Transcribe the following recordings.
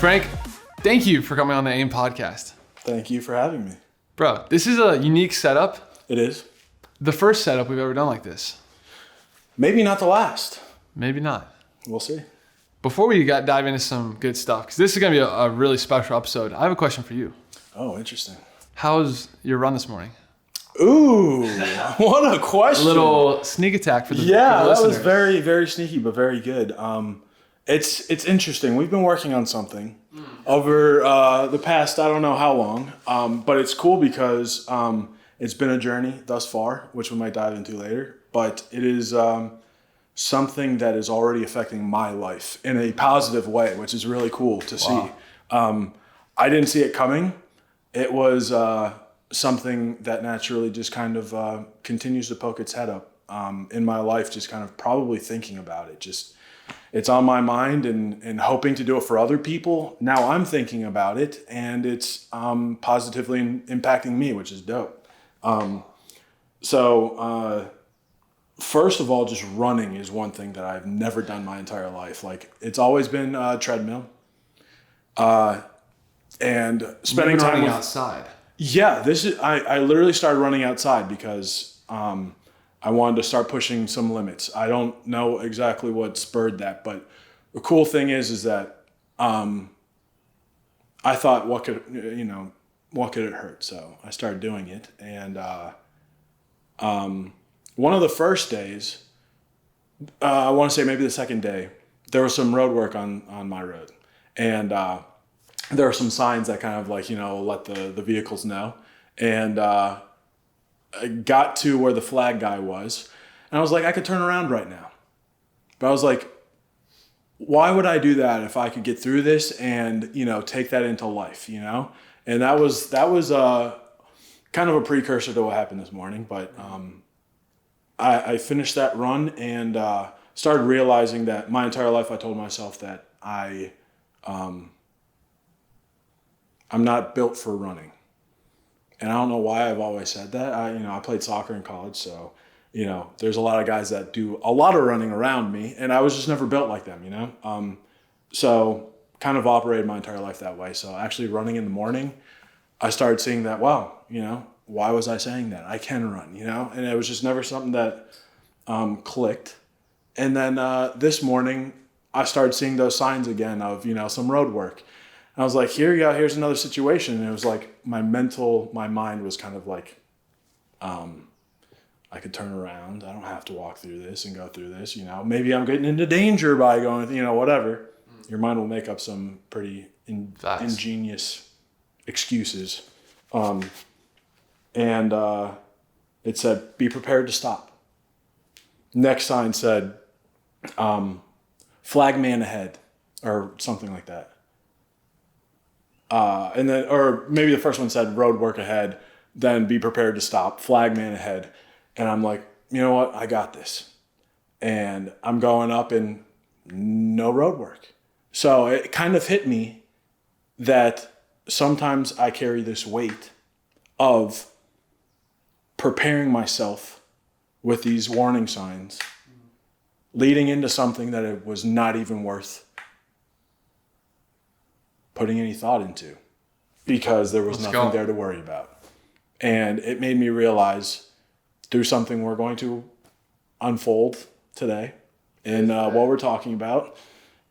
Frank, thank you for coming on the AIM podcast. Thank you for having me. Bro, this is a unique setup. It is. The first setup we've ever done like this. Maybe not the last. Maybe not. We'll see. Before we dive into some good stuff, because this is going to be a really special episode, I have a question for you. Oh, interesting. How's your run this morning? Ooh, what a question. A little sneak attack for the that listeners. was very, very sneaky, but very good. It's interesting. We've been working on something over the past, I don't know how long, but it's cool because it's been a journey thus far, which we might dive into later, but it is something that is already affecting my life in a positive way, which is really cool to see. I didn't see it coming. It was something that naturally just kind of continues to poke its head up in my life, just kind of probably thinking about it. Just it's on my mind and hoping to do it for other people. Now I'm thinking about it and it's positively impacting me, which is dope. First of all, just running is one thing that I've never done my entire life. Like it's always been treadmill and spending time running outside. Yeah, I literally started running outside because I wanted to start pushing some limits. I don't know exactly what spurred that, but the cool thing is that I thought, what could it hurt? So I started doing it, and one of the first days, I want to say maybe the second day, there was some road work on my road, and there are some signs that kind of like, let the vehicles know. And I got to where the flag guy was. And I was like, I could turn around right now. But I was like, why would I do that if I could get through this and, take that into life, And that was kind of a precursor to what happened this morning. But I finished that run and started realizing that my entire life I told myself that I'm not built for running. And I don't know why I've always said that. I played soccer in college, so, there's a lot of guys that do a lot of running around me, and I was just never built like them, So kind of operated my entire life that way. So actually running in the morning, I started seeing that, wow, why was I saying that? I can run, And it was just never something that clicked. And then this morning, I started seeing those signs again of, some road work. And I was like, here's another situation. And it was like my mind was kind of like, I could turn around. I don't have to walk through this and go through this, Maybe I'm getting into danger by going, whatever. Your mind will make up some pretty ingenious excuses. And it said, be prepared to stop. Next sign said, flag man ahead, or something like that. And then, or maybe the first one said road work ahead, then be prepared to stop, flag man ahead. And I'm like, you know what? I got this. And I'm going up and no road work. So it kind of hit me that sometimes I carry this weight of preparing myself with these warning signs, leading into something that it was not even worth putting any thought into because there was nothing there to worry about. And it made me realize through something we're going to unfold today in what we're talking about,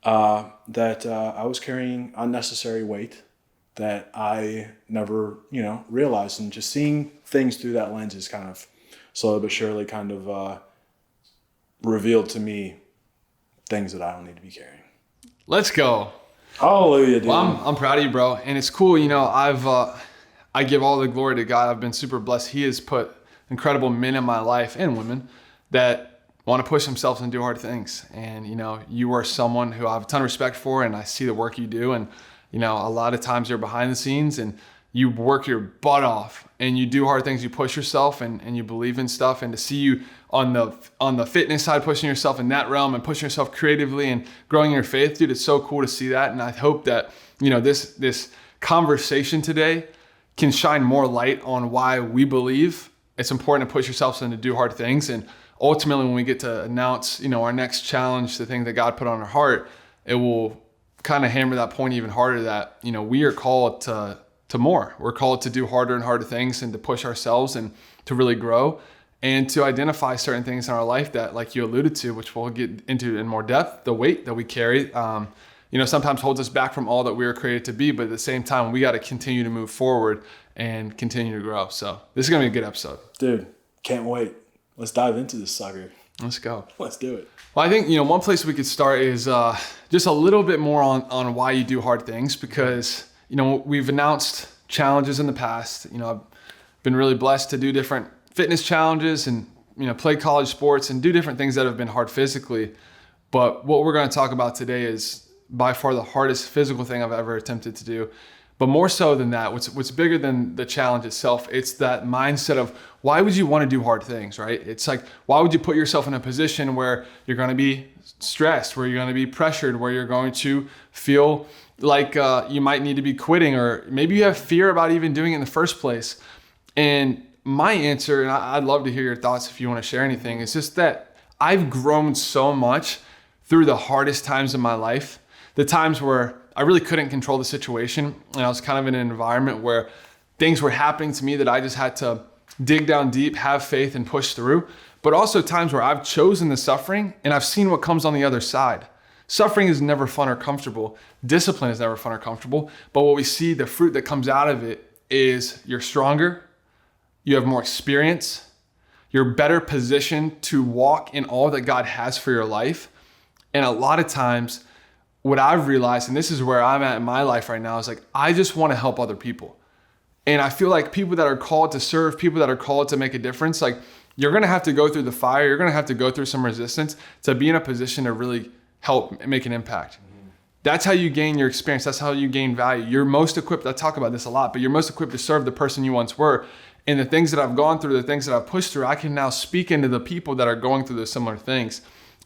that I was carrying unnecessary weight that I never, realized. And just seeing things through that lens is kind of slowly but surely kind of revealed to me things that I don't need to be carrying. Let's go. Hallelujah, dude. Well, I'm proud of you, bro. And it's cool, I give all the glory to God. I've been super blessed. He has put incredible men in my life and women that want to push themselves and do hard things. And, you are someone who I have a ton of respect for, and I see the work you do. And, a lot of times you're behind the scenes and you work your butt off and you do hard things. You push yourself and you believe in stuff. And to see you on the fitness side, pushing yourself in that realm and pushing yourself creatively and growing your faith, dude, it's so cool to see that. And I hope that, this conversation today can shine more light on why we believe it's important to push yourself and to do hard things. And ultimately, when we get to announce, our next challenge, the thing that God put on our heart, it will kind of hammer that point even harder that, we are called to more. We're called to do harder and harder things and to push ourselves and to really grow and to identify certain things in our life that, like you alluded to, which we'll get into in more depth, the weight that we carry, sometimes holds us back from all that we were created to be. But at the same time, we got to continue to move forward and continue to grow. So this is going to be a good episode. Dude, can't wait. Let's dive into this sucker. Let's go. Let's do it. Well, I think, one place we could start is just a little bit more on why you do hard things, because, we've announced challenges in the past. I've been really blessed to do different fitness challenges and, play college sports and do different things that have been hard physically. But what we're going to talk about today is by far the hardest physical thing I've ever attempted to do. But more so than that, what's bigger than the challenge itself, it's that mindset of why would you want to do hard things, right? It's like, why would you put yourself in a position where you're going to be stressed, where you're going to be pressured, where you're going to feel like you might need to be quitting, or maybe you have fear about even doing it in the first place. And my answer, and I'd love to hear your thoughts if you want to share anything, is just that I've grown so much through the hardest times in my life, the times where I really couldn't control the situation. And I was kind of in an environment where things were happening to me that I just had to dig down deep, have faith, and push through. But also times where I've chosen the suffering and I've seen what comes on the other side. Suffering is never fun or comfortable. Discipline is never fun or comfortable. But what we see, the fruit that comes out of it, is you're stronger, you have more experience, you're better positioned to walk in all that God has for your life. And a lot of times, what I've realized, and this is where I'm at in my life right now, is like, I just want to help other people. And I feel like people that are called to serve, people that are called to make a difference, like, you're going to have to go through the fire. You're going to have to go through some resistance to be in a position to really help make an impact. That's how you gain your experience. That's how you gain value. You're most equipped, I talk about this a lot, but you're most equipped to serve the person you once were. And the things that I've gone through, the things that I've pushed through, I can now speak into the people that are going through the similar things.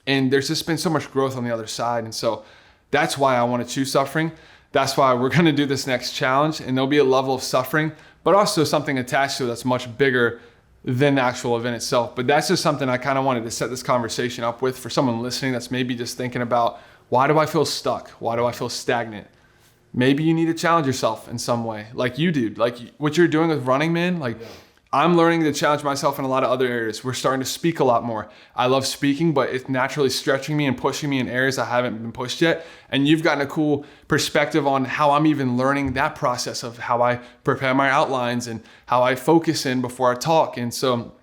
And there's just been so much growth on the other side. And so that's why I want to choose suffering. That's why we're going to do this next challenge. And there'll be a level of suffering, but also something attached to it that's much bigger than the actual event itself. But that's just something I kind of wanted to set this conversation up with for someone listening that's maybe just thinking about, why do I feel stuck? Why do I feel stagnant? Maybe you need to challenge yourself in some way, like you do. Like what you're doing with running, man, like I'm learning to challenge myself in a lot of other areas. We're starting to speak a lot more. I love speaking, but it's naturally stretching me and pushing me in areas I haven't been pushed yet. And you've gotten a cool perspective on how I'm even learning that process of how I prepare my outlines and how I focus in before I talk. And so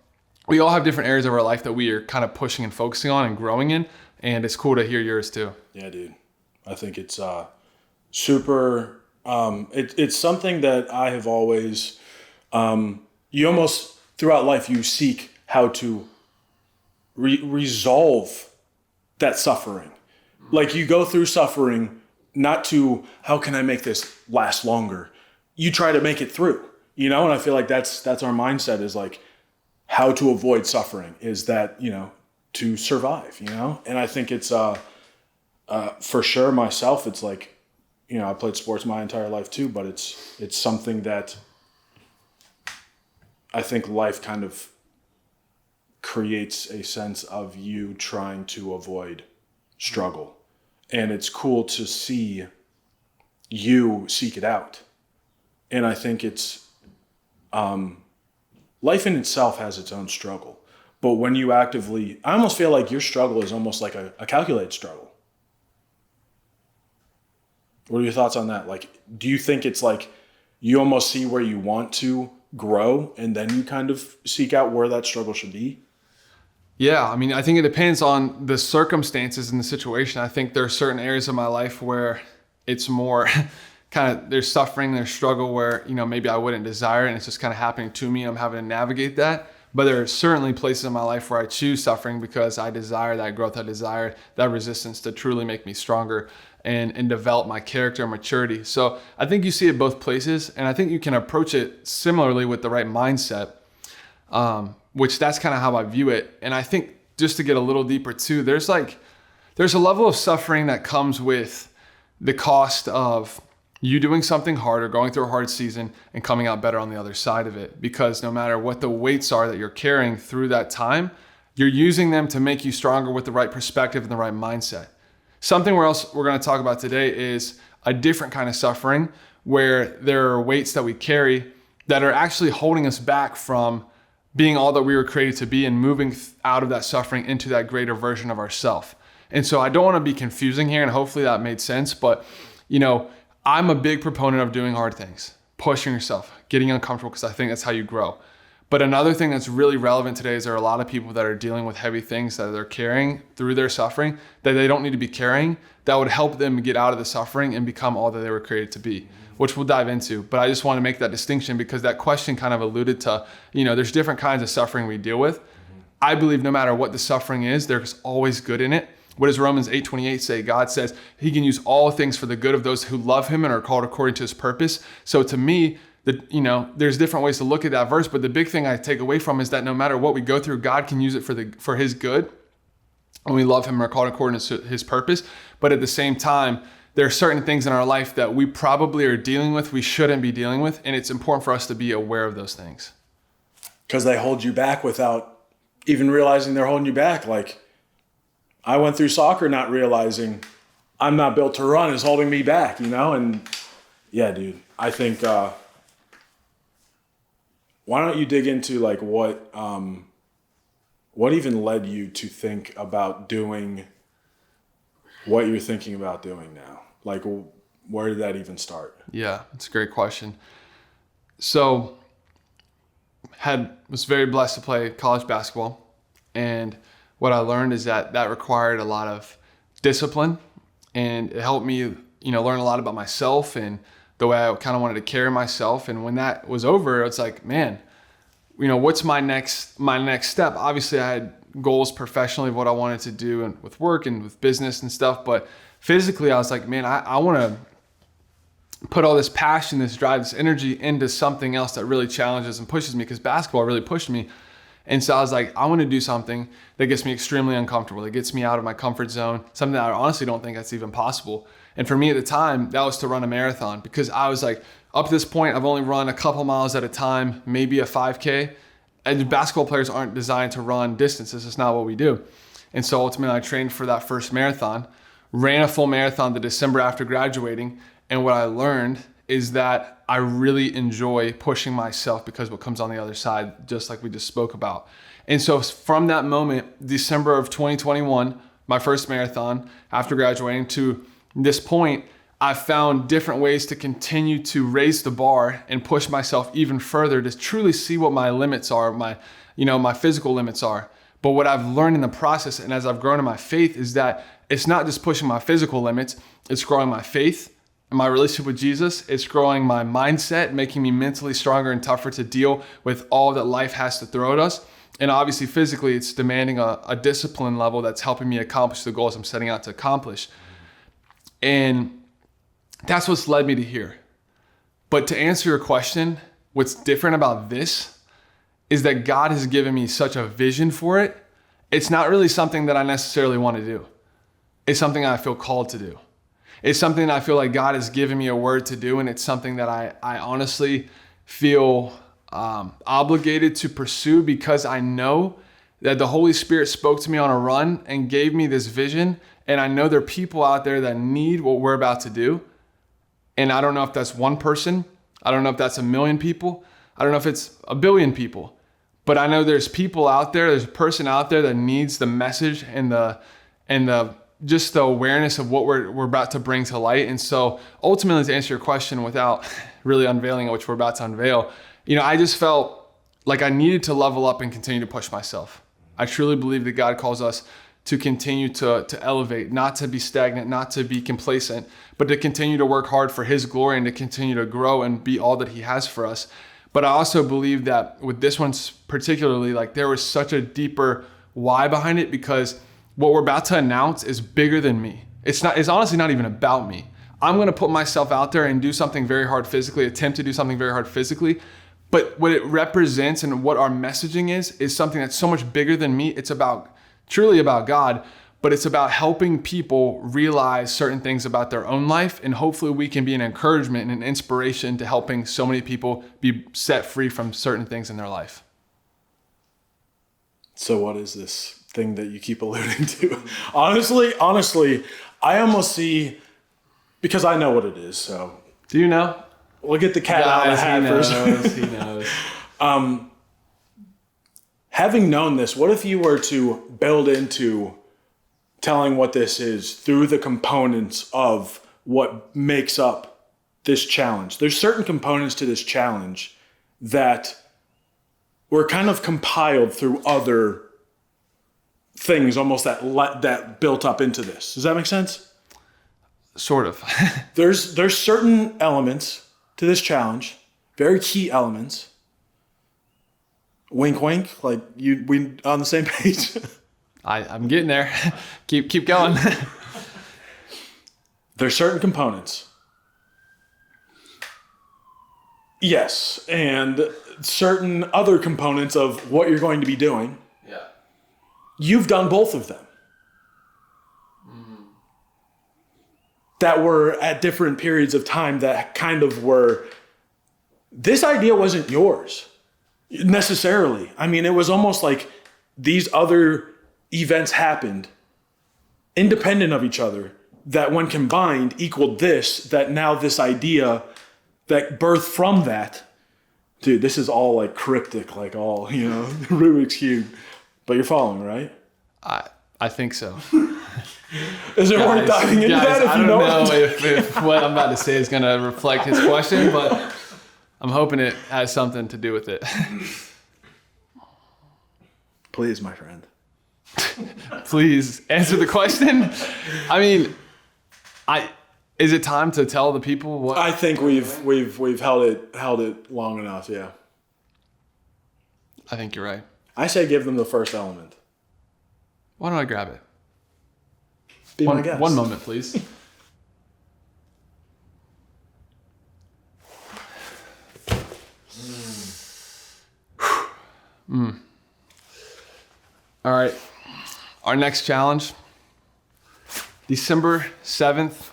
we all have different areas of our life that we are kind of pushing and focusing on and growing in. And it's cool to hear yours too. Yeah, dude. I think it's super, it's something that I have always, you almost throughout life, you seek how to resolve that suffering. Like you go through suffering, not to, how can I make this last longer? You try to make it through, and I feel like that's our mindset, is like how to avoid suffering, is that, to survive, and I think it's, for sure myself, it's like, I played sports my entire life too, but it's something that I think life kind of creates a sense of you trying to avoid struggle. And it's cool to see you seek it out. And I think it's, life in itself has its own struggle. But when you actively, I almost feel like your struggle is almost like a calculated struggle. What are your thoughts on that? Like, do you think it's like you almost see where you want to grow and then you kind of seek out where that struggle should be? Yeah, I mean, I think it depends on the circumstances and the situation. I think there are certain areas of my life where it's more kind of, there's suffering, there's struggle where, maybe I wouldn't desire it and it's just kind of happening to me and I'm having to navigate that. But there are certainly places in my life where I choose suffering because I desire that growth, I desire that resistance to truly make me stronger and develop my character and maturity. So I think you see it both places, and I think you can approach it similarly with the right mindset, which that's kind of how I view it. And I think just to get a little deeper too, there's a level of suffering that comes with the cost of you doing something hard or going through a hard season and coming out better on the other side of it. Because no matter what the weights are that you're carrying through that time, you're using them to make you stronger with the right perspective and the right mindset. Something else we're going to talk about today is a different kind of suffering where there are weights that we carry that are actually holding us back from being all that we were created to be and moving out of that suffering into that greater version of ourself. And so I don't want to be confusing here, and hopefully that made sense, but I'm a big proponent of doing hard things, pushing yourself, getting uncomfortable, because I think that's how you grow. But another thing that's really relevant today is there are a lot of people that are dealing with heavy things that they're carrying through their suffering that they don't need to be carrying, that would help them get out of the suffering and become all that they were created to be, which we'll dive into. But I just want to make that distinction because that question kind of alluded to, there's different kinds of suffering we deal with. I believe no matter what the suffering is, there's always good in it. What does Romans 8:28 say? God says he can use all things for the good of those who love him and are called according to his purpose. So to me, there's different ways to look at that verse, but the big thing I take away from is that no matter what we go through, God can use it for his good, and we love him and are called according to his purpose. But at the same time, there are certain things in our life that we probably are dealing with, we shouldn't be dealing with, and it's important for us to be aware of those things. Because they hold you back without even realizing they're holding you back. Like, I went through soccer not realizing I'm not built to run is holding me back, And yeah, dude, I think, why don't you dig into like what even led you to think about doing what you're thinking about doing now? Like, where did that even start? Yeah, that's a great question. So, was very blessed to play college basketball, and what I learned is that required a lot of discipline, and it helped me, learn a lot about myself and the way I kind of wanted to carry myself. And when that was over, it's like, man, what's my next step? Obviously, I had goals professionally of what I wanted to do and with work and with business and stuff, but physically, I was like, man, I want to put all this passion, this drive, this energy into something else that really challenges and pushes me, because basketball really pushed me. And so I was like, I want to do something that gets me extremely uncomfortable, that gets me out of my comfort zone, something that I honestly don't think that's even possible. And for me at the time, that was to run a marathon, because I was like, up to this point, I've only run a couple miles at a time, maybe a 5K. And basketball players aren't designed to run distances. It's not what we do. And so ultimately, I trained for that first marathon, ran a full marathon the December after graduating. And what I learned is that I really enjoy pushing myself because what comes on the other side, just like we just spoke about. And so from that moment, December of 2021, my first marathon after graduating, to this point, I've found different ways to continue to raise the bar and push myself even further to truly see what my limits are, my physical limits are. But what I've learned in the process, and as I've grown in my faith, is that it's not just pushing my physical limits, it's growing my faith and my relationship with Jesus. It's growing my mindset, making me mentally stronger and tougher to deal with all that life has to throw at us. And obviously physically, it's demanding a discipline level that's helping me accomplish the goals I'm setting out to accomplish. And that's what's led me to here. But to answer your question, what's different about this is that God has given me such a vision for it. It's not really something that I necessarily want to do. It's something I feel called to do. It's something that I feel like God has given me a word to do, and it's something that I honestly feel obligated to pursue, because I know that the Holy Spirit spoke to me on a run and gave me this vision, and I know there are people out there that need what we're about to do. And I don't know if that's one person. I don't know if that's 1 million people. I don't know if it's 1 billion people. But I know there's people out there, there's a person out there that needs the message and the just the awareness of what we're about to bring to light. And so ultimately, to answer your question without really unveiling it, which we're about to unveil, I just felt like I needed to level up and continue to push myself. I truly believe that God calls us to continue to elevate, not to be stagnant, not to be complacent, but to continue to work hard for his glory and to continue to grow and be all that he has for us. But I also believe that with this one particularly, like, there was such a deeper why behind it, because what we're about to announce is bigger than me. It's honestly not even about me. I'm going to put myself out there and do something very hard physically, attempt to do something very hard physically. But what it represents and what our messaging is something that's so much bigger than me. It's truly about God, but it's about helping people realize certain things about their own life. And hopefully we can be an encouragement and an inspiration to helping so many people be set free from certain things in their life. So what is this thing that you keep alluding to? Honestly, I almost see, because I know what it is, so. Do you know? We'll get the cat out of the hat first. He knows. Having known this, what if you were to build into telling what this is through the components of what makes up this challenge? There's certain components to this challenge that were kind of compiled through other things, almost that built up into this. Does that make sense? Sort of. There's certain elements to this challenge, very key elements. Wink, wink. Like we on the same page. I'm getting there. Keep going. There's certain components. Yes, and certain other components of what you're going to be doing. Yeah. You've done both of them. Mm-hmm. That were at different periods of time that kind of were, this idea wasn't yours necessarily. I mean, it was almost like these other events happened independent of each other that when combined equaled this, that now this idea that birthed from that. Dude, this is all like cryptic, like all, Rubik's Cube. But you're following, right? I think so. Is it worth diving into that if you know? I don't know if what I'm about to say is going to reflect his question, but I'm hoping it has something to do with it. Please, my friend. Please answer the question. I mean, is it time to tell the people what? I think we've held it long enough. Yeah. I think you're right. I say give them the first element. Why don't I grab it? Be my guest. One moment, please. All right. Our next challenge, December 7th.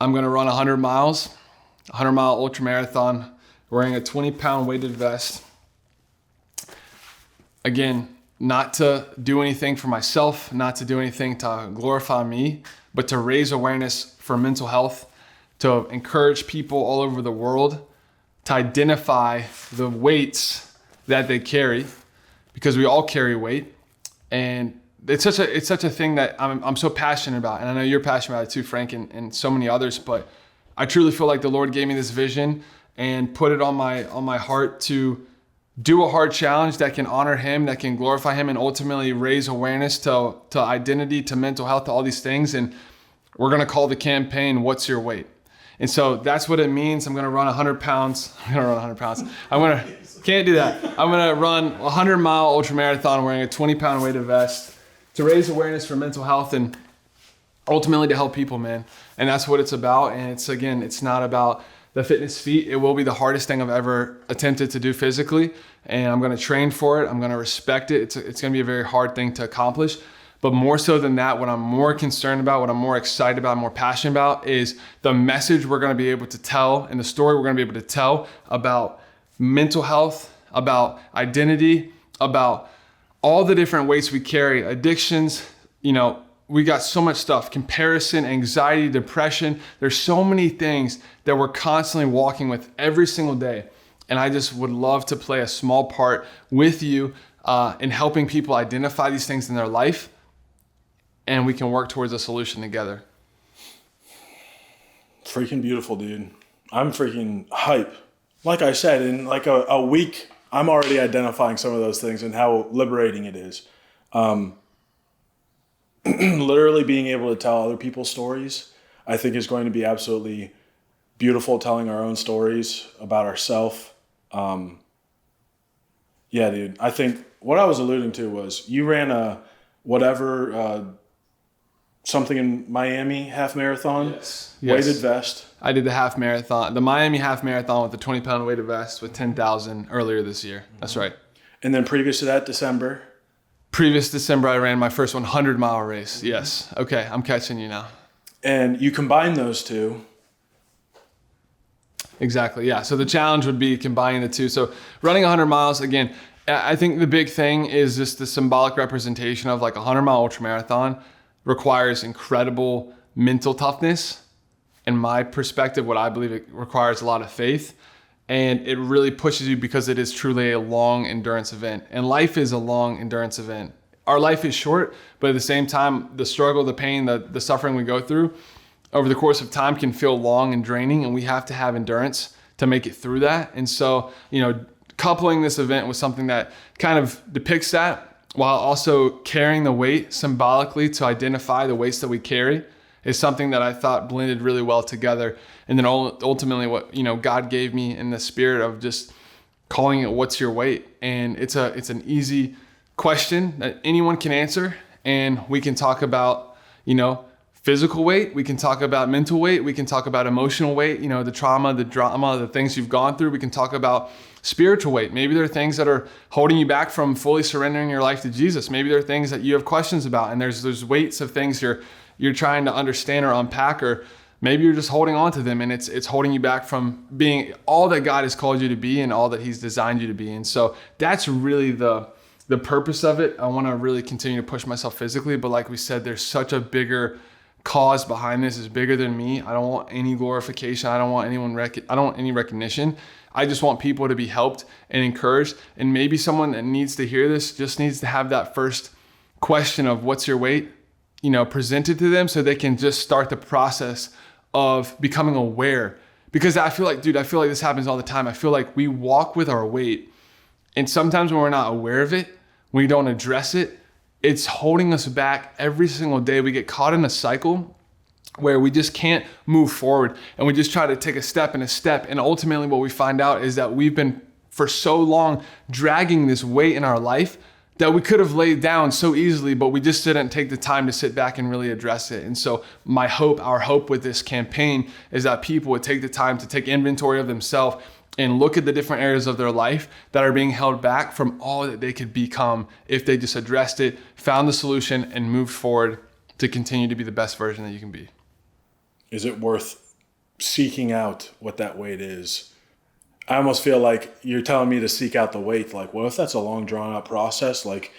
I'm going to run 100 miles, 100-mile ultramarathon, wearing a 20-pound weighted vest. Again, not to do anything for myself, not to do anything to glorify me, but to raise awareness for mental health, to encourage people all over the world to identify the weights that they carry, because we all carry weight. And it's such a thing that I'm so passionate about. And I know you're passionate about it too, Frank, and so many others, but I truly feel like the Lord gave me this vision and put it on my heart to do a hard challenge that can honor him, that can glorify him, and ultimately raise awareness to identity, to mental health, to all these things. And we're going to call the campaign, What's Your Weight? And so that's what it means. I'm going to run 100 pounds. Can't do that. I'm going to run a 100-mile ultramarathon wearing a 20-pound weighted vest to raise awareness for mental health and ultimately to help people, man. And that's what it's about. And it's not about the fitness feat. It will be the hardest thing I've ever attempted to do physically. And I'm going to train for it. I'm going to respect it. It's going to be a very hard thing to accomplish. But more so than that, what I'm more concerned about, what I'm more excited about, more passionate about is the message we're going to be able to tell and the story we're going to be able to tell about mental health, about identity, about all the different weights we carry, addictions, we got so much stuff, comparison, anxiety, depression. There's so many things that we're constantly walking with every single day. And I just would love to play a small part with you in helping people identify these things in their life, and we can work towards a solution together. Freaking beautiful, dude. I'm freaking hype. Like I said, in like a week, I'm already identifying some of those things and how liberating it is. Literally being able to tell other people's stories, I think is going to be absolutely beautiful, telling our own stories about ourselves. Yeah, dude. I think what I was alluding to was you ran a something in Miami half marathon, yes. Weighted vest. I did the half marathon, the Miami half marathon with the 20-pound weighted vest with 10,000 earlier this year. That's right. And then previous to that, December, I ran my first 100-mile race. Yes. Okay, I'm catching you now. And you combine those two. Exactly, yeah. So the challenge would be combining the two. So running 100 miles, again, I think the big thing is just the symbolic representation of like a 100-mile ultramarathon. requires incredible mental toughness. In my perspective, what I believe, it requires a lot of faith, and it really pushes you because it is truly a long endurance event. And life is a long endurance event. Our life is short, but at the same time, the struggle, the pain, the suffering we go through over the course of time can feel long and draining, and we have to have endurance to make it through that. And so, coupling this event with something that kind of depicts that while also carrying the weight symbolically to identify the weights that we carry is something that I thought blended really well together. And then ultimately what, God gave me in the spirit of just calling it, what's your weight? And it's an easy question that anyone can answer. And we can talk about, physical weight. We can talk about mental weight. We can talk about emotional weight, the trauma, the drama, the things you've gone through. We can talk about spiritual weight. Maybe there are things that are holding you back from fully surrendering your life to Jesus. Maybe there are things that you have questions about, and there's weights of things you're trying to understand or unpack, or maybe you're just holding on to them and it's holding you back from being all that God has called you to be and all that He's designed you to be. And so that's really the purpose of it. I want to really continue to push myself physically, but like we said, there's such a bigger cause behind this. Is bigger than me. I don't want any glorification. I don't want I don't want any recognition. I just want people to be helped and encouraged. And maybe someone that needs to hear this just needs to have that first question of what's your weight, presented to them so they can just start the process of becoming aware. Because I feel like this happens all the time. I feel like we walk with our weight, and sometimes when we're not aware of it, when we don't address it, it's holding us back every single day. We get caught in a cycle where we just can't move forward, and we just try to take a step. And ultimately what we find out is that we've been for so long dragging this weight in our life that we could have laid down so easily, but we just didn't take the time to sit back and really address it. And so our hope with this campaign is that people would take the time to take inventory of themselves and look at the different areas of their life that are being held back from all that they could become if they just addressed it, found the solution, and moved forward to continue to be the best version that you can be. Is it worth seeking out what that weight is? I almost feel like you're telling me to seek out the weight. Like, what if that's a long, drawn-out process? Like,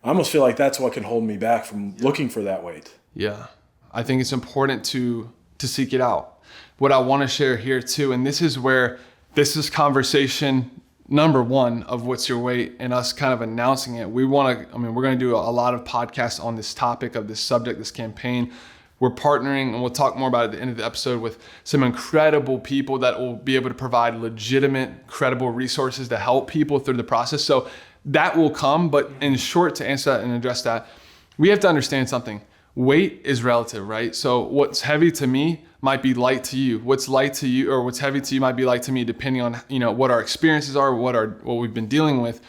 I almost feel like that's what can hold me back from looking for that weight. Yeah, I think it's important to seek it out. What I want to share here too, and this is where this is conversation number one of what's your weight and us kind of announcing it. We're going to do a lot of podcasts on this topic of this subject, this campaign. We're partnering, and we'll talk more about it at the end of the episode, with some incredible people that will be able to provide legitimate, credible resources to help people through the process. So that will come, but in short, to answer that and address that, we have to understand something. Weight is relative, right? So what's heavy to me might be light to you. What's light to you or what's heavy to you might be light to me, depending on, what our experiences are, what we've been dealing with.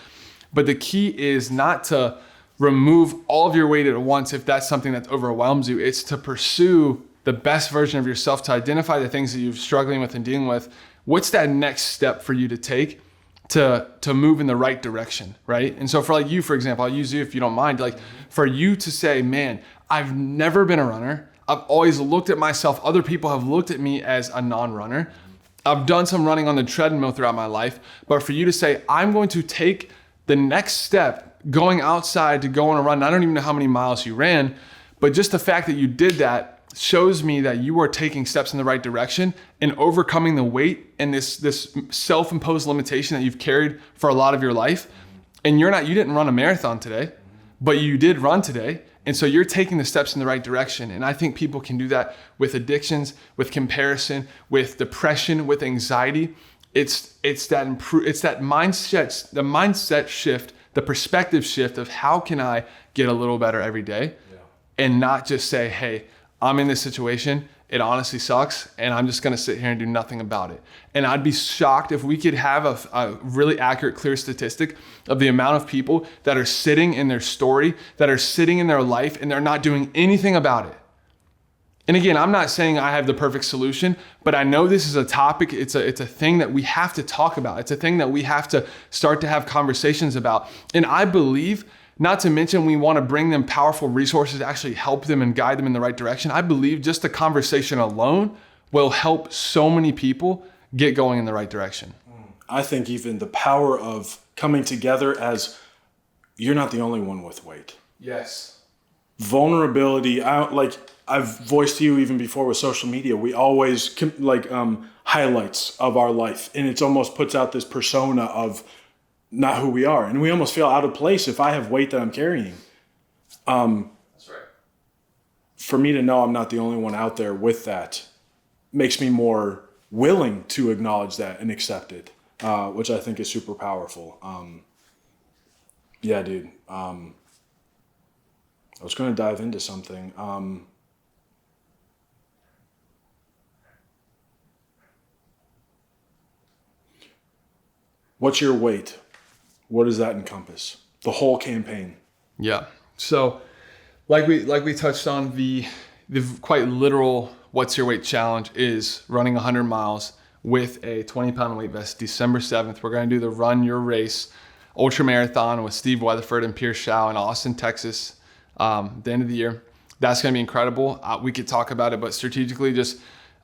But the key is not to remove all of your weight at once if that's something that overwhelms you. It's to pursue the best version of yourself, to identify the things that you're struggling with and dealing with. What's that next step for you to take to move in the right direction, right? And so for like you, for example, I'll use you if you don't mind, like for you to say, man, I've never been a runner. I've always looked at myself. Other people have looked at me as a non-runner. I've done some running on the treadmill throughout my life, but for you to say, I'm going to take the next step, going outside to go on a run. I don't even know how many miles you ran, but just the fact that you did that shows me that you are taking steps in the right direction and overcoming the weight and this self-imposed limitation that you've carried for a lot of your life. And you didn't run a marathon today, but you did run today. And so you're taking the steps in the right direction. And I think people can do that with addictions, with comparison, with depression, with anxiety. It's that mindset, the mindset shift, the perspective shift of how can I get a little better every day, and not just say, hey, I'm in this situation. It honestly sucks, and I'm just going to sit here and do nothing about it. And I'd be shocked if we could have a really accurate, clear statistic of the amount of people that are sitting in their story, that are sitting in their life, and they're not doing anything about it. And again, I'm not saying I have the perfect solution, but I know this is a topic. It's a thing that we have to talk about. It's a thing that we have to start to have conversations about. And I believe, not to mention we want to bring them powerful resources to actually help them and guide them in the right direction. I believe just the conversation alone will help so many people get going in the right direction. I think even the power of coming together as you're not the only one with weight. Yes. vulnerability. I've voiced to you even before with social media. We always highlights of our life, and it almost puts out this persona of not who we are, and we almost feel out of place if I have weight that I'm carrying. That's right. For me to know I'm not the only one out there with that makes me more willing to acknowledge that and accept it, which I think is super powerful. Yeah, dude. I was going to dive into something. What's your weight? What does that encompass? The whole campaign. Yeah. So like we touched on, the quite literal what's your weight challenge is running 100 miles with a 20-pound weight vest. December 7th, we're going to do the Run Your Race ultramarathon with Steve Weatherford and Showe in Austin, Texas, the end of the year. That's going to be incredible. We could talk about it, but strategically just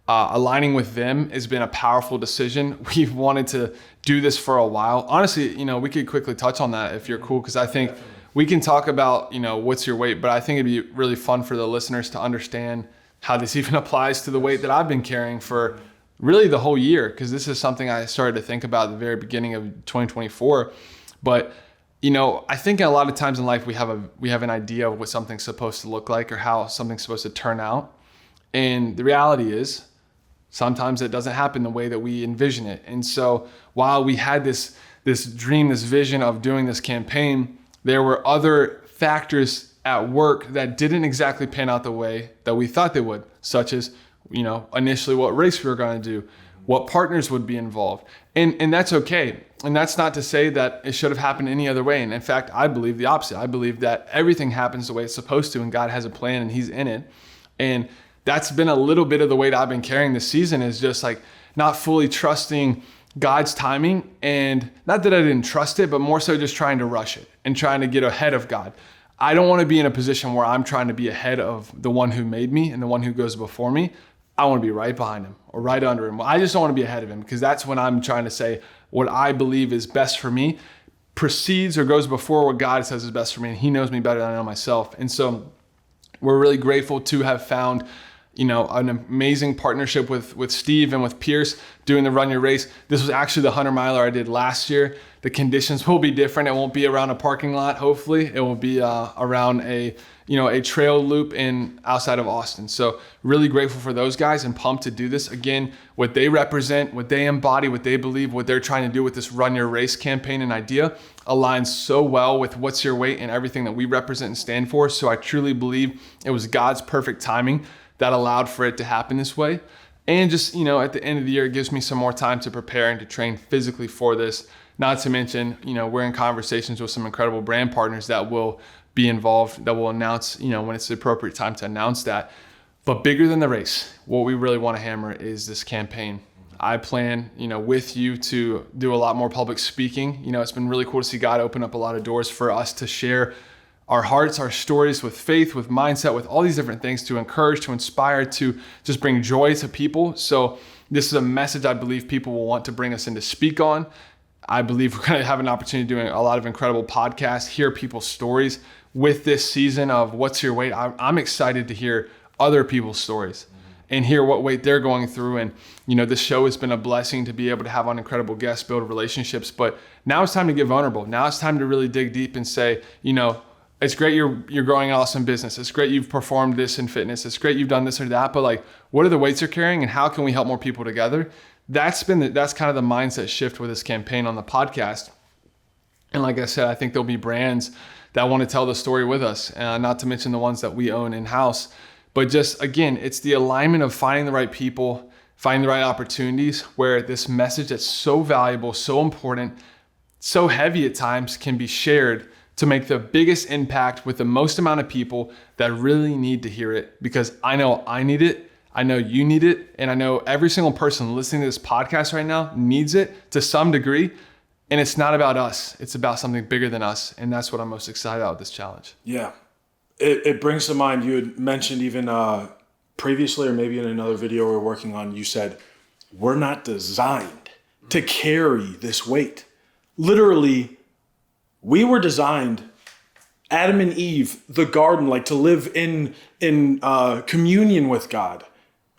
aligning with them has been a powerful decision. We've wanted to do this for a while. Honestly, we could quickly touch on that if you're cool, because I think we can talk about, what's your weight, but I think it'd be really fun for the listeners to understand how this even applies to the weight that I've been carrying for really the whole year, because this is something I started to think about at the very beginning of 2024. But I think a lot of times in life we have an idea of what something's supposed to look like or how something's supposed to turn out, and the reality is sometimes it doesn't happen the way that we envision it. And so while we had this dream, this vision of doing this campaign, there were other factors at work that didn't exactly pan out the way that we thought they would, such as, initially what race we were going to do, what partners would be involved. And that's okay. And that's not to say that it should have happened any other way. And in fact, I believe the opposite. I believe that everything happens the way it's supposed to, and God has a plan and He's in it. And that's been a little bit of the weight I've been carrying this season, is just like not fully trusting God's timing. And not that I didn't trust it, but more so just trying to rush it and trying to get ahead of God. I don't want to be in a position where I'm trying to be ahead of the one who made me and the one who goes before me. I want to be right behind Him or right under Him. I just don't want to be ahead of Him, because that's when I'm trying to say what I believe is best for me precedes or goes before what God says is best for me. And He knows me better than I know myself. And so we're really grateful to have found an amazing partnership with Steve and with Pierce doing the Run Your Race. This was actually the 100 miler I did last year. The conditions will be different. It won't be around a parking lot. Hopefully it will be around a trail loop outside of Austin. So really grateful for those guys and pumped to do this. Again, what they represent, what they embody, what they believe, what they're trying to do with this Run Your Race campaign and idea aligns so well with what's your weight and everything that we represent and stand for. So I truly believe it was God's perfect timing that allowed for it to happen this way. And just, at the end of the year, it gives me some more time to prepare and to train physically for this. Not to mention, we're in conversations with some incredible brand partners that will be involved, that will announce, when it's the appropriate time to announce that. But bigger than the race, what we really want to hammer is this campaign. I plan, with you to do a lot more public speaking. It's been really cool to see God open up a lot of doors for us to share our hearts, our stories with faith, with mindset, with all these different things to encourage, to inspire, to just bring joy to people. So this is a message I believe people will want to bring us in to speak on. I believe we're going to have an opportunity doing a lot of incredible podcasts, hear people's stories with this season of What's Your Weight. I'm excited to hear other people's stories and hear what weight they're going through. And, this show has been a blessing to be able to have on incredible guests, build relationships. But now it's time to get vulnerable. Now it's time to really dig deep and say, it's great you're growing an awesome business. It's great you've performed this in fitness. It's great you've done this or that. But what are the weights you're carrying and how can we help more people together? That's kind of the mindset shift with this campaign on the podcast. And like I said, I think there'll be brands that want to tell the story with us, not to mention the ones that we own in-house. But just, again, it's the alignment of finding the right people, finding the right opportunities where this message that's so valuable, so important, so heavy at times can be shared to make the biggest impact with the most amount of people that really need to hear it. Because I know I need it, I know you need it, and I know every single person listening to this podcast right now needs it to some degree. And it's not about us, it's about something bigger than us. And that's what I'm most excited about with this challenge. Yeah. It brings to mind, you had mentioned even previously, or maybe in another video we were working on, you said, we're not designed to carry this weight. Literally, we were designed Adam and Eve, the garden, like to live in communion with God.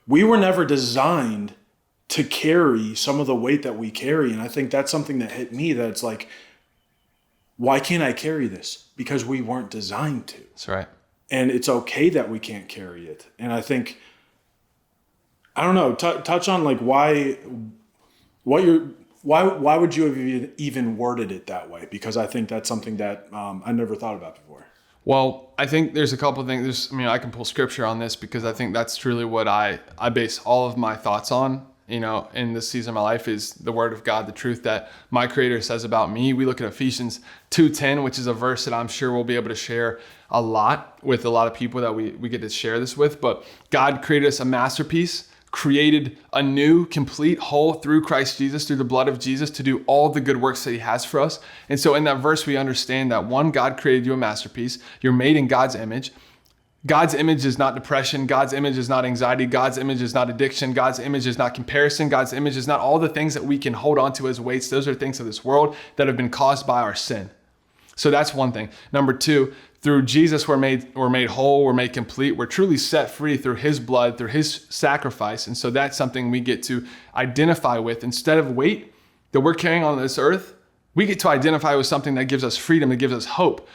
We were never designed to carry some of the weight that we carry. And I think that's something that hit me, that it's like, why can't I carry this? Because we weren't designed to. That's right. And it's okay that we can't carry it. And I think, I don't know, touch on like why would you have even worded it that way? Because I think that's something that I never thought about before. Well, I think there's a couple of things. I can pull scripture on this because I think that's truly what I base all of my thoughts on, in this season of my life, is the word of God, the truth that my Creator says about me. We look at Ephesians 2:10, which is a verse that I'm sure we'll be able to share a lot with a lot of people that we get to share this with. But God created us a masterpiece, created a new, complete whole through Christ Jesus, through the blood of Jesus, to do all the good works that he has for us. And so in that verse, we understand that one, God created you a masterpiece. You're made in God's image. God's image is not depression. God's image is not anxiety. God's image is not addiction. God's image is not comparison. God's image is not all the things that we can hold on to as weights. Those are things of this world that have been caused by our sin. So that's one thing. Number two, through Jesus, we're made whole, we're made complete. We're truly set free through his blood, through his sacrifice. And so that's something we get to identify with. Instead of weight that we're carrying on this earth, we get to identify with something that gives us freedom, that gives us hope.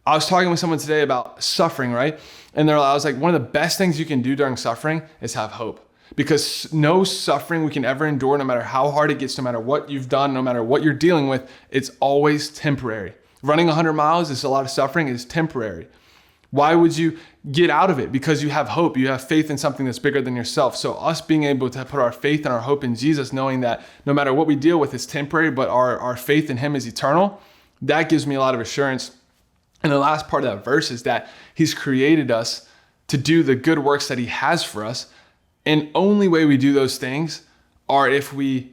I was talking with someone today about suffering, right? And I was like, one of the best things you can do during suffering is have hope. Because no suffering we can ever endure, no matter how hard it gets, no matter what you've done, no matter what you're dealing with, it's always temporary. Running 100 miles is a lot of suffering, is temporary. Why would you get out of it? Because you have hope. You have faith in something that's bigger than yourself. So us being able to put our faith and our hope in Jesus, knowing that no matter what we deal with is temporary, but our faith in him is eternal, that gives me a lot of assurance. And the last part of that verse is that he's created us to do the good works that he has for us. And only way we do those things are if we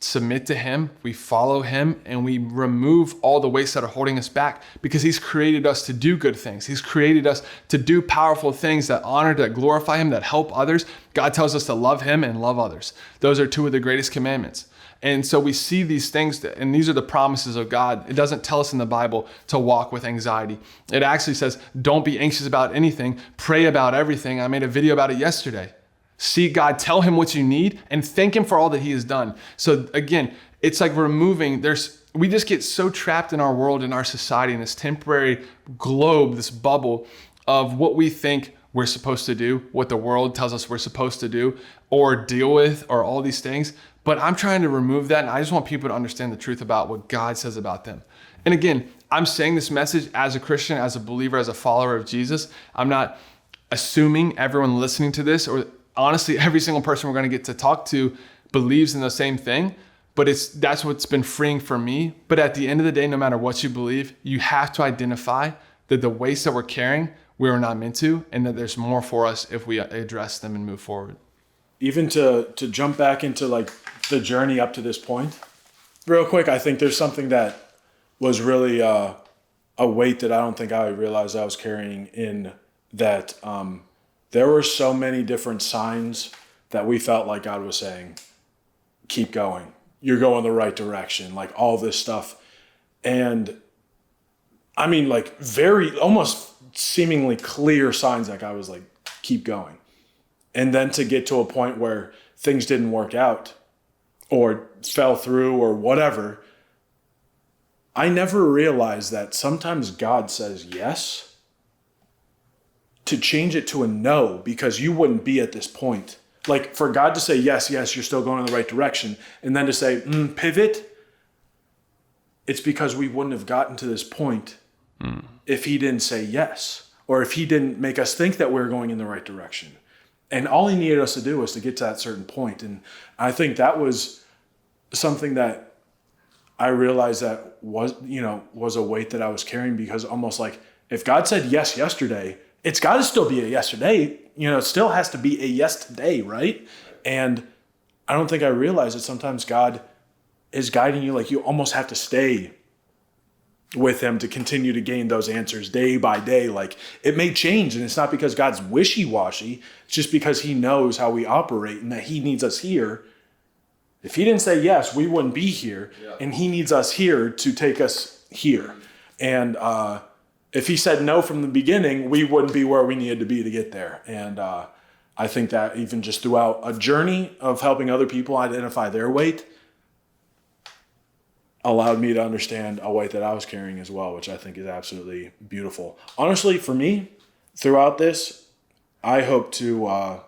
submit to him, we follow him, and we remove all the weights that are holding us back, because he's created us to do good things. He's created us to do powerful things that honor, that glorify him, that help others. God tells us to love him and love others. Those are two of the greatest commandments. And so we see these things, and these are the promises of God. It doesn't tell us in the Bible to walk with anxiety. It actually says, don't be anxious about anything, pray about everything. I made a video about it yesterday. Seek God, tell him what you need, and thank him for all that he has done. So again, it's like we just get so trapped in our world, in our society, in this temporary globe, this bubble of what we think we're supposed to do, what the world tells us we're supposed to do or deal with, or all these things. But I'm trying to remove that, and I just want people to understand the truth about what God says about them. And again, I'm saying this message as a Christian, as a believer, as a follower of Jesus. I'm not assuming everyone listening to this, or honestly, every single person we're going to get to talk to believes in the same thing, but that's what's been freeing for me. But at the end of the day, no matter what you believe, you have to identify that the weights that we're carrying, we are not meant to, and that there's more for us if we address them and move forward. Even to jump back into like the journey up to this point, real quick, I think there's something that was really a weight that I don't think I realized I was carrying, in that there were so many different signs that we felt like God was saying, keep going. You're going the right direction, like all this stuff. And I mean, like very, almost seemingly clear signs that God was like, keep going. And then to get to a point where things didn't work out or fell through or whatever, I never realized that sometimes God says yes to change it to a no, because you wouldn't be at this point. Like for God to say, yes, you're still going in the right direction, and then to say, pivot, it's because we wouldn't have gotten to this point if he didn't say yes, or if he didn't make us think that we're going in the right direction. And all he needed us to do was to get to that certain point. And I think that was something that I realized that was a weight that I was carrying, because almost like if God said yes yesterday, it's got to still be a yes today. It still has to be a yes today, right? And I don't think I realized that sometimes God is guiding you, like you almost have to stay with him to continue to gain those answers day by day. Like it may change, and it's not because God's wishy-washy. It's just because he knows how we operate and that he needs us here. If he didn't say yes, we wouldn't be here. Yeah. And he needs us here to take us here. And if he said no from the beginning, we wouldn't be where we needed to be to get there. And I think that even just throughout a journey of helping other people identify their weight allowed me to understand a weight that I was carrying as well, which I think is absolutely beautiful. Honestly, for me, throughout this, I hope to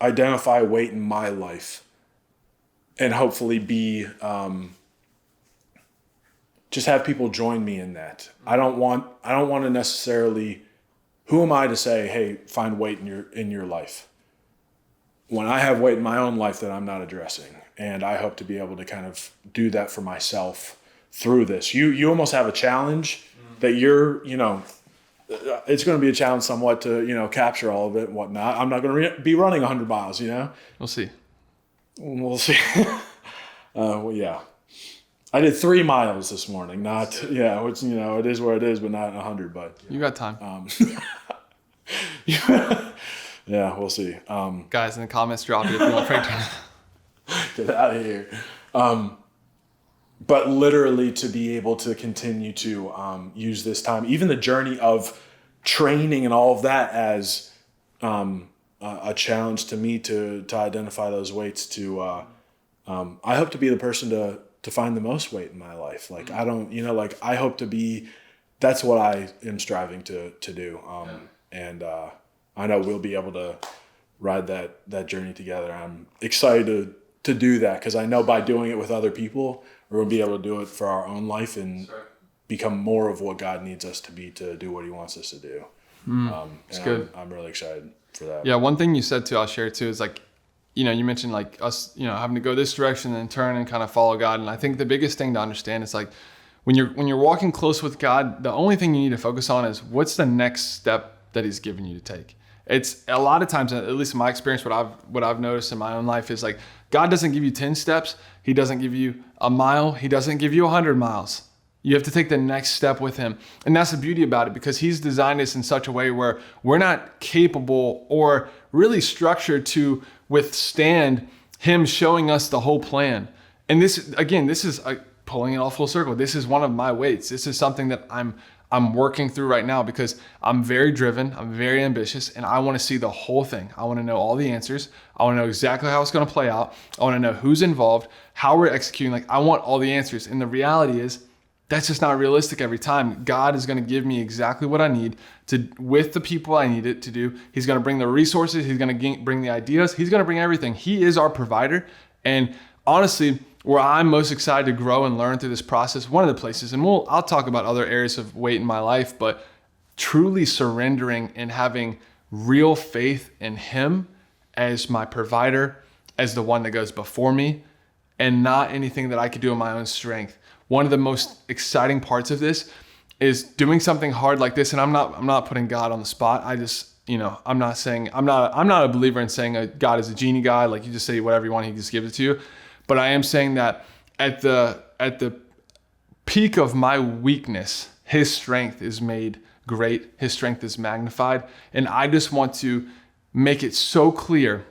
identify weight in my life and hopefully be just have people join me in that. I don't want to necessarily, who am I to say, hey, find weight in your life when I have weight in my own life that I'm not addressing. And I hope to be able to kind of do that for myself through this. You almost have a challenge that you're, it's going to be a challenge somewhat to, capture all of it and whatnot. I'm not going to be running 100 miles, We'll see. We'll see. Well, yeah. I did 3 miles this morning, which, it is where it is, but not 100, but. You got time. Yeah, we'll see. Guys, in the comments, drop it if you want Frank to. Get out of here. But literally to be able to continue to use this time, even the journey of training and all of that as a challenge to me to identify those weights I hope to be the person to find the most weight in my life. Like, I don't, I hope to be, that's what I am striving to do. And I know we'll be able to ride that journey together. I'm excited to do that because I know by doing it with other people, we're going to be able to do it for our own life and become more of what God needs us to be to do what he wants us to do. It's good. I'm really excited for that. Yeah, one thing you said too, I'll share too, is like, you mentioned like us, having to go this direction and then turn and kind of follow God. And I think the biggest thing to understand is like when you're walking close with God, the only thing you need to focus on is what's the next step that he's given you to take. It's a lot of times, at least in my experience, what I've noticed in my own life is like God doesn't give you 10 steps. He doesn't give you a mile. He doesn't give you 100 miles. You have to take the next step with him. And that's the beauty about it because he's designed us in such a way where we're not capable or really structured to withstand him showing us the whole plan. And this is pulling it all full circle. This is one of my weights. This is something that I'm working through right now because I'm very driven, I'm very ambitious, and I want to see the whole thing. I want to know all the answers. I want to know exactly how it's going to play out. I want to know who's involved, how we're executing. Like, I want all the answers. And the reality is that's just not realistic every time. God is going to give me exactly what I need to with the people I need it to do. He's going to bring the resources. He's going to bring the ideas. He's going to bring everything. He is our provider. And honestly, where I'm most excited to grow and learn through this process, one of the places, and I'll talk about other areas of weight in my life, but truly surrendering and having real faith in him as my provider, as the one that goes before me, and not anything that I could do in my own strength. One of the most exciting parts of this is doing something hard like this, and I'm not putting God on the spot. I just, I'm not a believer in saying God is a genie guy, like you just say whatever you want, he just gives it to you. But I am saying that at the peak of my weakness, his strength is made great. His strength is magnified. And I just want to make it so clear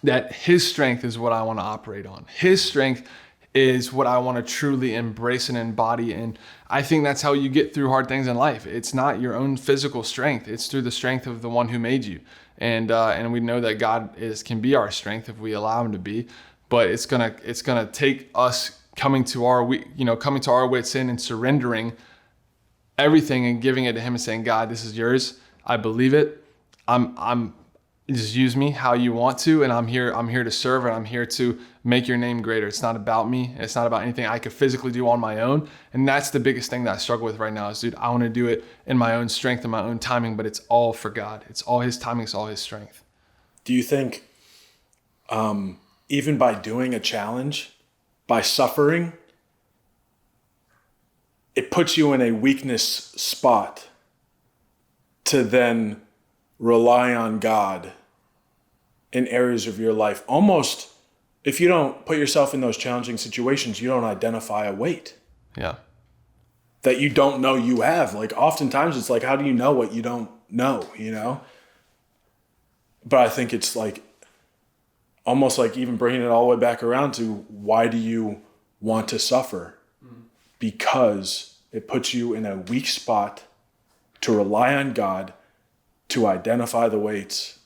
that his strength is what I want to operate on. His strength is what I want to truly embrace and embody. And I think that's how you get through hard things in life. It's not your own physical strength. It's through the strength of the one who made you. And we know that God can be our strength if we allow him to be. But it's gonna take us coming to our wits end and surrendering everything and giving it to him and saying, God, this is yours. I believe it. I'm just use me how you want to, and I'm here to serve, and I'm here to make your name greater. It's not about me. It's not about anything I could physically do on my own. And that's the biggest thing that I struggle with right now is, dude, I want to do it in my own strength and my own timing, but it's all for God. It's all his timing. It's all his strength. Do you think, even by doing a challenge, by suffering, it puts you in a weakness spot to then rely on God in areas of your life? Almost, if you don't put yourself in those challenging situations, you don't identify a weight. Yeah. That you don't know you have. Like, oftentimes it's like, how do you know what you don't know, But I think it's like, almost like even bringing it all the way back around to why do you want to suffer? Because it puts you in a weak spot to rely on God to identify the weights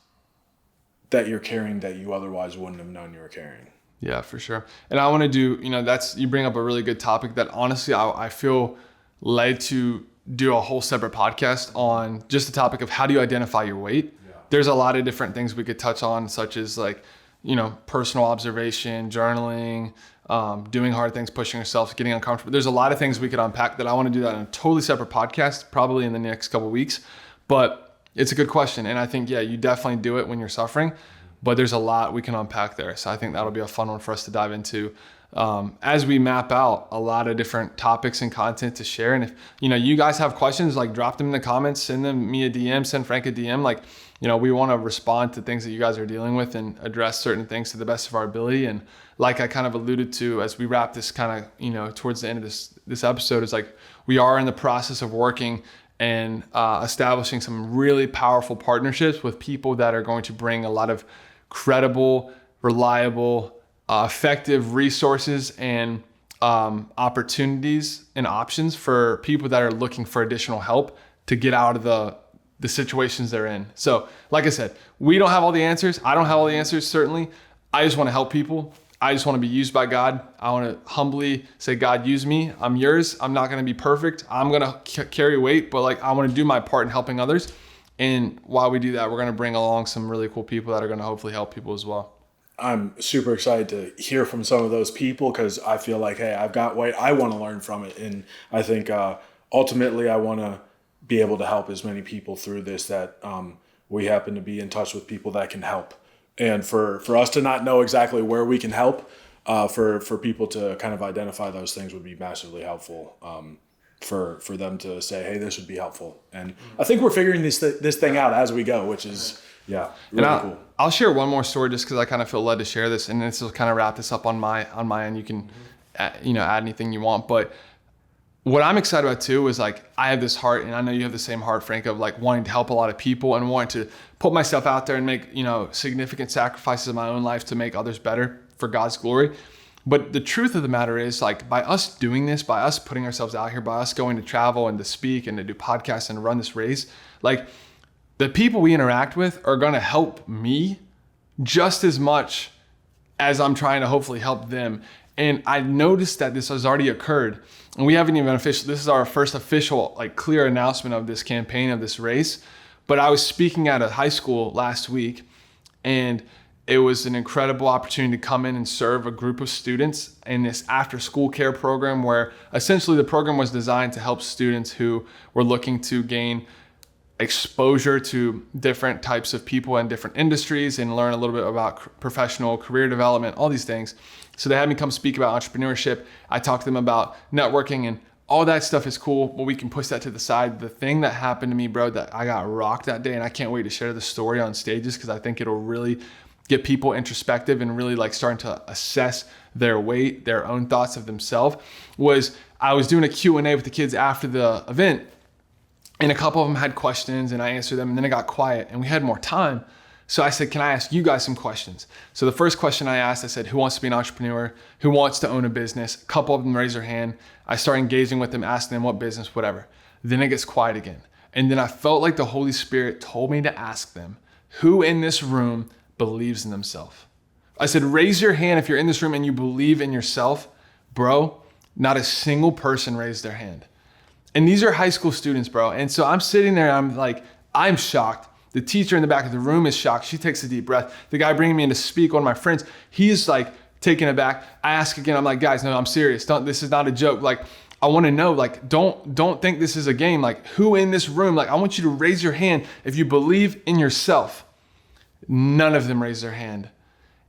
that you're carrying that you otherwise wouldn't have known you were carrying. Yeah, for sure. And I want to do, you bring up a really good topic that honestly, I feel led to do a whole separate podcast on just the topic of how do you identify your weight? Yeah. There's a lot of different things we could touch on, such as like, personal observation, journaling, doing hard things, pushing yourself, getting uncomfortable. There's a lot of things we could unpack that I want to do that in a totally separate podcast, probably in the next couple of weeks. But it's a good question. And I think, yeah, you definitely do it when you're suffering, but there's a lot we can unpack there. So I think that'll be a fun one for us to dive into as we map out a lot of different topics and content to share. And if, you guys have questions, like drop them in the comments, send them me a DM, send Frank a DM. Like, we want to respond to things that you guys are dealing with and address certain things to the best of our ability. And like I kind of alluded to as we wrap this kind of, towards the end of this episode, is like we are in the process of working and establishing some really powerful partnerships with people that are going to bring a lot of credible, reliable, effective resources and opportunities and options for people that are looking for additional help to get out of the situations they're in. So like I said, we don't have all the answers. I don't have all the answers, certainly. I just want to help people. I just want to be used by God. I want to humbly say, God, use me. I'm yours. I'm not going to be perfect. I'm going to carry weight, but I want to do my part in helping others. And while we do that, we're going to bring along some really cool people that are going to hopefully help people as well. I'm super excited to hear from some of those people because I feel like, hey, I've got weight. I want to learn from it. And I think ultimately I want to be able to help as many people through this that we happen to be in touch with people that can help. And for us to not know exactly where we can help, for people to kind of identify those things would be massively helpful for them to say, hey, this would be helpful. And I think we're figuring this thing out as we go, which is, yeah, really cool. I'll share one more story just because I kind of feel led to share this, and this will kind of wrap this up on my end. You can, add anything you want, but what I'm excited about too is I have this heart, and I know you have the same heart, Frank, of wanting to help a lot of people and wanting to put myself out there and make, significant sacrifices in my own life to make others better for God's glory. But the truth of the matter is by us doing this, by us putting ourselves out here, by us going to travel and to speak and to do podcasts and run this race, the people we interact with are going to help me just as much as I'm trying to hopefully help them. And I noticed that this has already occurred, and we haven't even official. This is our first official, clear announcement of this campaign, of this race. But I was speaking at a high school last week, and it was an incredible opportunity to come in and serve a group of students in this after-school care program, where essentially the program was designed to help students who were looking to gain exposure to different types of people in different industries and learn a little bit about professional career development, all these things. So they had me come speak about entrepreneurship. I talked to them about networking, and all that stuff is cool, but we can push that to the side. The thing that happened to me, bro, that I got rocked that day, and I can't wait to share the story on stages because I think it'll really get people introspective and really starting to assess their weight, their own thoughts of themselves, was I was doing a Q&A with the kids after the event, and a couple of them had questions, and I answered them, and then it got quiet, and we had more time. So I said, can I ask you guys some questions? So the first question I asked, I said, who wants to be an entrepreneur? Who wants to own a business? A couple of them raised their hand. I started engaging with them, asking them what business, whatever. Then it gets quiet again. And then I felt like the Holy Spirit told me to ask them, who in this room believes in themselves? I said, raise your hand if you're in this room and you believe in yourself. Bro, not a single person raised their hand. And these are high school students, bro. And so I'm sitting there, I'm shocked. The teacher in the back of the room is shocked. She takes a deep breath. The guy bringing me in to speak, one of my friends, he's taken aback. I ask again, I'm like, guys, no, I'm serious. This is not a joke. I want to know, don't think this is a game. Who in this room, I want you to raise your hand if you believe in yourself. None of them raised their hand.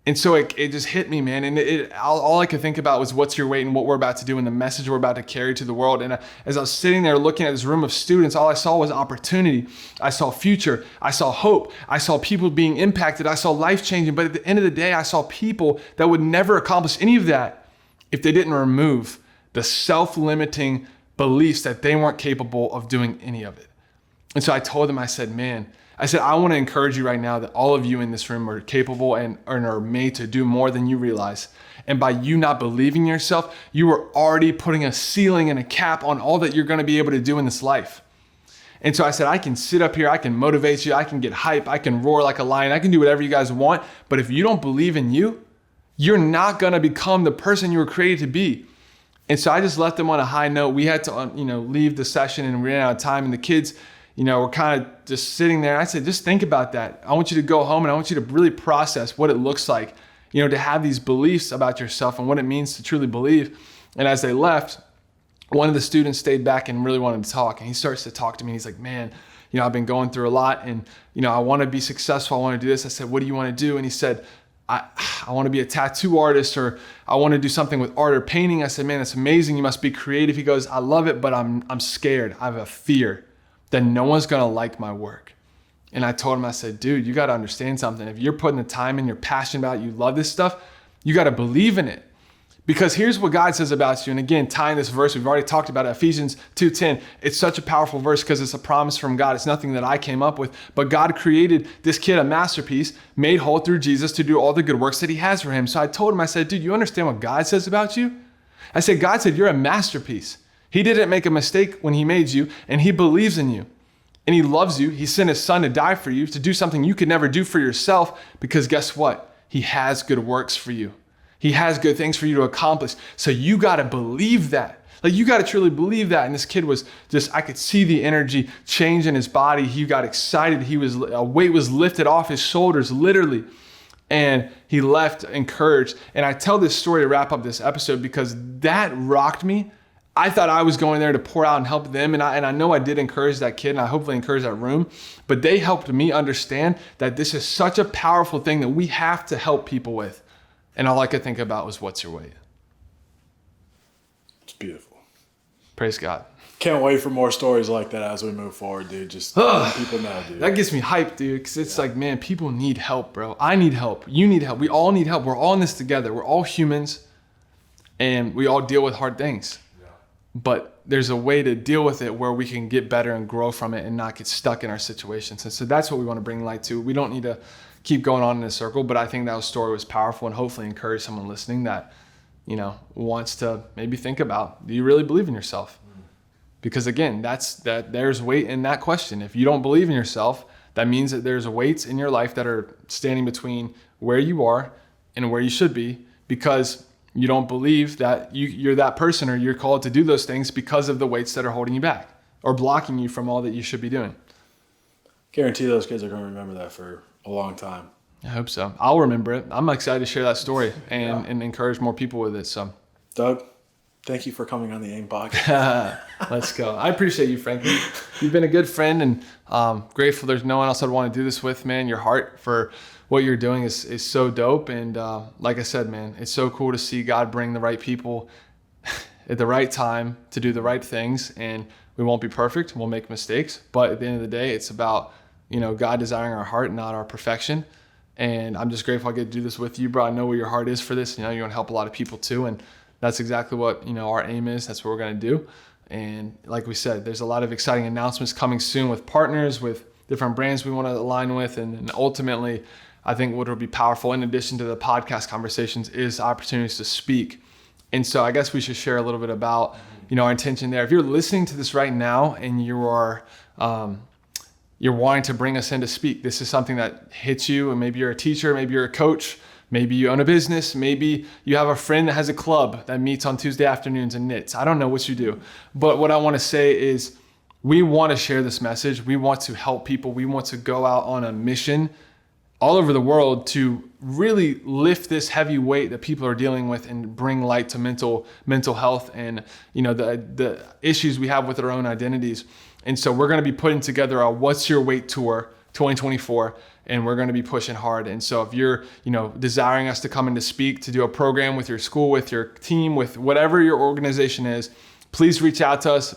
And so it just hit me, man. And all I could think about was what's your weight and what we're about to do and the message we're about to carry to the world. And as I was sitting there looking at this room of students, all I saw was opportunity. I saw future. I saw hope. I saw people being impacted. I saw life changing. But at the end of the day, I saw people that would never accomplish any of that if they didn't remove the self-limiting beliefs that they weren't capable of doing any of it. And so I told them, I said, man, I said, I want to encourage you right now that all of you in this room are capable and are made to do more than you realize. And by you not believing in yourself, you are already putting a ceiling and a cap on all that you're going to be able to do in this life. And so I said, I can sit up here, I can motivate you, I can get hype, I can roar like a lion, I can do whatever you guys want. But if you don't believe in you, you're not going to become the person you were created to be. And so I just left them on a high note. We had to, leave the session and we ran out of time. And the kids, were kind of just sitting there. I said, just think about that. I want you to go home and I want you to really process what it looks like, to have these beliefs about yourself and what it means to truly believe. And as they left, one of the students stayed back and really wanted to talk. And he starts to talk to me. He's like, man, I've been going through a lot and, I want to be successful. I want to do this. I said, what do you want to do? And he said, I want to be a tattoo artist, or I want to do something with art or painting. I said, man, that's amazing. You must be creative. He goes, I love it, but I'm scared. I have a fear that no one's going to like my work. And I told him, I said, dude, you got to understand something. If you're putting the time in, you're passionate about it, you love this stuff, you got to believe in it. Because here's what God says about you. And again, tying this verse, we've already talked about it, Ephesians 2:10. It's such a powerful verse because it's a promise from God. It's nothing that I came up with. But God created this kid a masterpiece, made whole through Jesus to do all the good works that he has for him. So I told him, I said, dude, you understand what God says about you? I said, God said, you're a masterpiece. He didn't make a mistake when he made you, and he believes in you. And he loves you. He sent his son to die for you, to do something you could never do for yourself, because guess what? He has good works for you. He has good things for you to accomplish. So you got to believe that. Like, you got to truly believe that. And this kid was just, I could see the energy change in his body. He got excited. A weight was lifted off his shoulders, literally. And he left encouraged. And I tell this story to wrap up this episode because that rocked me. I thought I was going there to pour out and help them. And I know I did encourage that kid, and I hopefully encouraged that room. But they helped me understand that this is such a powerful thing that we have to help people with. And all I could think about was, what's your weight? It's beautiful. Praise God. Can't wait for more stories like that as we move forward, dude. Just letting people know, dude. That gets me hyped, dude, because it's like, man, people need help, bro. I need help. You need help. We all need help. We're all in this together. We're all humans, and we all deal with hard things. Yeah. But there's a way to deal with it where we can get better and grow from it and not get stuck in our situations. And so that's what we want to bring light to. We don't need to keep going on in a circle, but I think that story was powerful and hopefully encourage someone listening that, wants to maybe think about, do you really believe in yourself? Because again, there's weight in that question. If you don't believe in yourself, that means that there's weights in your life that are standing between where you are and where you should be, because you don't believe that you're that person or you're called to do those things because of the weights that are holding you back or blocking you from all that you should be doing. Guarantee those kids are going to remember that for a long time. I hope so. I'll remember it. I'm excited to share that story and encourage more people with it. So, Doug, thank you for coming on the AIM podcast. Let's go. I appreciate you, Frank. You've been a good friend, and grateful there's no one else I'd want to do this with, man. Your heart for what you're doing is so dope. And like I said, man, it's so cool to see God bring the right people at the right time to do the right things. And we won't be perfect. We'll make mistakes. But at the end of the day, it's about God desiring our heart, not our perfection. And I'm just grateful I get to do this with you, bro. I know where your heart is for this. You want to help a lot of people too. And that's exactly what, our aim is. That's what we're going to do. And like we said, there's a lot of exciting announcements coming soon with partners, with different brands we want to align with. And ultimately, I think what will be powerful, in addition to the podcast conversations, is opportunities to speak. And so I guess we should share a little bit about, our intention there. If you're listening to this right now and you are, you're wanting to bring us in to speak, this is something that hits you, and maybe you're a teacher, maybe you're a coach, maybe you own a business, maybe you have a friend that has a club that meets on Tuesday afternoons and knits. I don't know what you do, but what I want to say is we want to share this message. We want to help people. We want to go out on a mission all over the world to really lift this heavy weight that people are dealing with and bring light to mental health and the issues we have with our own identities. And so we're going to be putting together a What's Your Weight Tour 2024, and we're going to be pushing hard. And so if you're, desiring us to come in to speak, to do a program with your school, with your team, with whatever your organization is, please reach out to us.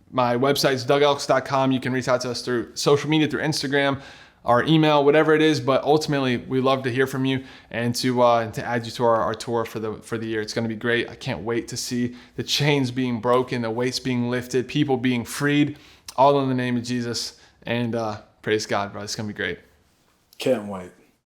My website is dougelks.com. You can reach out to us through social media, through Instagram, our email, whatever it is. But ultimately, we love to hear from you and to add you to our tour for the year. It's going to be great. I can't wait to see the chains being broken, the weights being lifted, people being freed, all in the name of Jesus. And praise God, bro. It's going to be great. Can't wait.